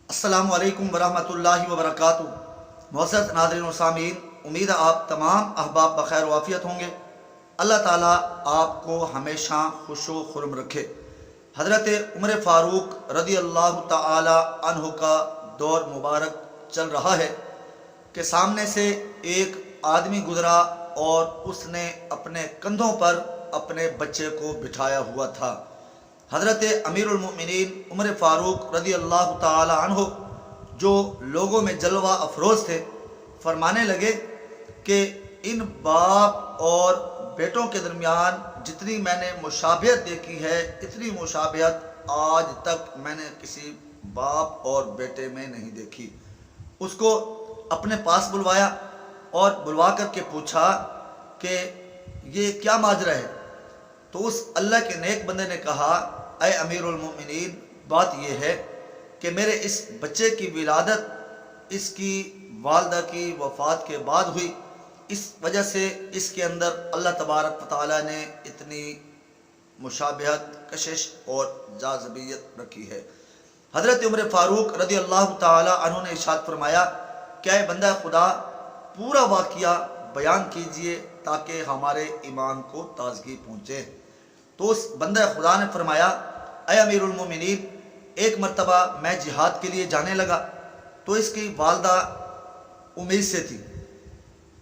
अस्सलामु अलैकुम वरहमतुल्लाहि वबरकातुहू। मुअज़्ज़ज़ नाज़रीन व सामीन, उम्मीद है आप तमाम अहबाब बखैर वाफ़ियत होंगे। अल्लाह ताला आपको हमेशा खुशो खुर्म रखे। हज़रत उमर फ़ारूक रज़ी अल्लाह ताला अन्हु का दौर मुबारक चल रहा है कि सामने से एक आदमी गुज़रा और उसने अपने कंधों पर अपने बच्चे को बिठाया हुआ था। हज़रत अमीरुल मोमिनीन उमर फ़ारूक रज़ी अल्लाह ताला अन्हु, जो लोगों में जलवा अफरोज़ थे, फरमाने लगे कि इन बाप और बेटों के दरमियान जितनी मैंने मुशाबहत देखी है, इतनी मुशाबहत आज तक मैंने किसी बाप और बेटे में नहीं देखी। उसको अपने पास बुलवाया और बुलवा करके पूछा कि ये क्या माजरा है। तो उस अल्लाह के नेक बंदे ने कहा, ऐ अमीरुल मोमिनीन, बात यह है कि मेरे इस बच्चे की विलादत इसकी वालदा की वफ़ात के बाद हुई। इस वजह से इसके अंदर अल्लाह तबारक व तआला ने इतनी मुशाबहत, कशिश और जाज़बियत रखी है। हज़रत उमर फ़ारूक रज़ी अल्लाह ताला अन्हु ने इरशाद फरमाया, क्या है बंदा खुदा, पूरा वाक़िया बयान कीजिए ताकि हमारे ईमान को ताज़गी पहुँचे। तो उस बंदा खुदा ने फरमाया, ऐ अमीरुल मोमिनीन, एक मरतबा मैं जिहाद के लिए जाने लगा तो इसकी वालदा उम्मीद से थी,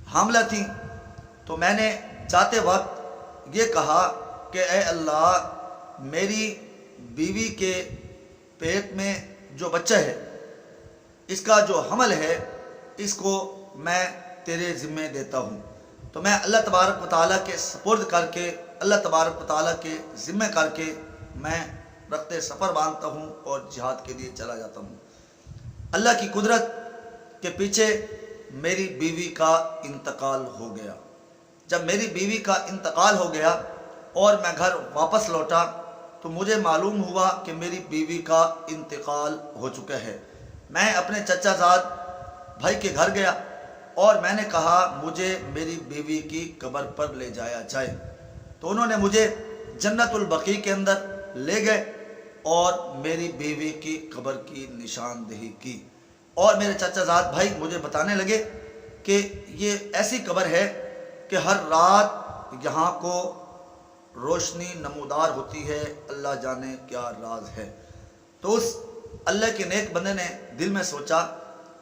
हामला थी। तो मैंने जाते वक्त ये कहा कि ऐ अल्लाह, मेरी बीवी के पेट में जो बच्चा है, इसका जो हमल है, इसको मैं तेरे ज़िम्मे देता हूँ। तो मैं अल्लाह तबारक व तआला के सपुर्द करके, अल्लाह तबारक व तआला के ज़िम्मे करके मैं रखते सफ़र बांधता हूँ और जिहाद के लिए चला जाता हूँ। अल्लाह की कुदरत के पीछे मेरी बीवी का इंतकाल हो गया। जब मेरी बीवी का इंतकाल हो गया और मैं घर वापस लौटा तो मुझे मालूम हुआ कि मेरी बीवी का इंतकाल हो चुका है। मैं अपने चचाज़ाद भाई के घर गया और मैंने कहा, मुझे मेरी बीवी की कब्र पर ले जाया जाए। तो उन्होंने मुझे जन्नतुल बकी के अंदर ले गए और मेरी बीवी की कब्र की निशानदेही की। और मेरे चाचाजाद भाई मुझे बताने लगे कि ये ऐसी कब्र है कि हर रात यहाँ को रोशनी नमूदार होती है, अल्लाह जाने क्या राज है। तो उस अल्लाह के नेक बंदे ने दिल में सोचा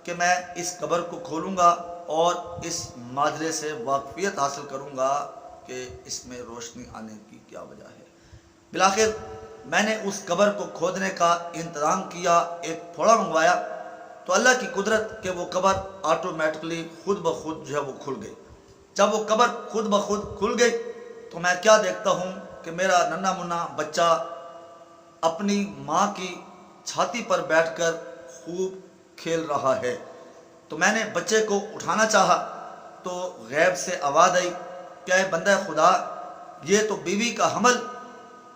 कि मैं इस कब्र को खोलूँगा और इस माजरे से वाकफियत हासिल करूँगा कि इसमें रोशनी आने की क्या वजह है। बिलाखिर मैंने उस कब्र को खोदने का इंतज़ाम किया, एक फोड़ा मंगवाया। तो अल्लाह की कुदरत के वो कब्र ऑटोमेटिकली खुद ब खुद जो है वो खुल गई। जब वो कब्र खुद ब खुद खुल गई तो मैं क्या देखता हूँ कि मेरा नन्हा मुन्ना बच्चा अपनी माँ की छाती पर बैठकर खूब खेल रहा है। तो मैंने बच्चे को उठाना चाहा तो गैब से आवाज़ आई, क्या है बंदा खुदा, ये तो बीवी का हमल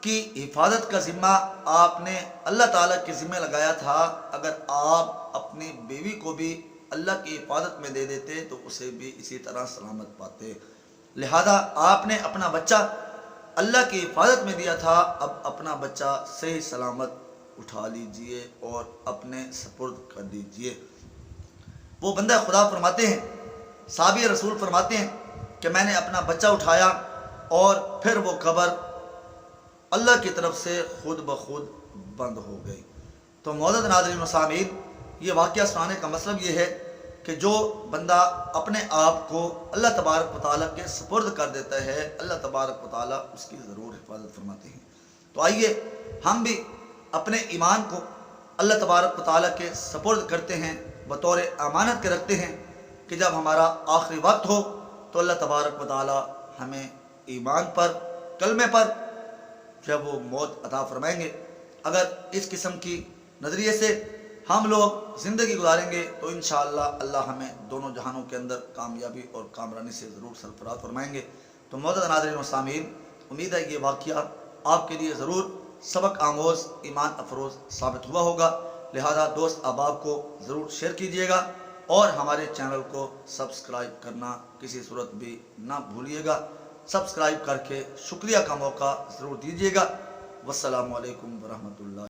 की हिफाजत का ज़िम्मा आपने अल्लाह ताला के ज़िम्मे लगाया था। अगर आप अपनी बीवी को भी अल्लाह की हिफाजत में दे देते तो उसे भी इसी तरह सलामत पाते। लिहाजा आपने अपना बच्चा अल्लाह की हिफाजत में दिया था, अब अपना बच्चा सही सलामत उठा लीजिए और अपने सपुर्द कर दीजिए। वो बंदा खुदा फरमाते हैं, साहबी रसूल फरमाते हैं कि मैंने अपना बच्चा उठाया और फिर वो कब्र अल्लाह की तरफ से खुद ब खुद बंद हो गई। तो मौजूद नाज़रीन व सामीन, ये वाक़या सुनाने का मतलब ये है कि जो बंदा अपने आप को अल्लाह तबारक व तआला के सपुर्द कर देता है, अल्लाह तबारक व तआला उसकी ज़रूर हिफाजत फरमाते हैं। तो आइए हम भी अपने ईमान को अल्लाह तबारक व तआला के सपुर्द करते हैं, बतौर अमानत के रखते हैं कि जब हमारा आखिरी वक्त हो तो अल्लाह तबारक व तआला हमें ईमान पर, कलमे पर जब वो मौत अता फरमाएंगे। अगर इस किस्म की नज़रिए से हम लोग ज़िंदगी गुजारेंगे तो इंशाअल्लाह अल्लाह हमें दोनों जहानों के अंदर कामयाबी और कामरानी से ज़रूर सरफराज फरमाएंगे। तो मौजूद नाज़रीन व सामीन, उम्मीद है ये वाक़या आपके लिए ज़रूर सबक आमोज़, ईमान अफरोज़ साबित हुआ होगा। लिहाजा दोस्त अहबाब को ज़रूर शेयर कीजिएगा और हमारे चैनल को सब्सक्राइब करना किसी सूरत भी ना भूलिएगा। सब्सक्राइब करके शुक्रिया का मौका ज़रूर दीजिएगा। वस्सलामु अलैकुम वरहमतुल्लाह।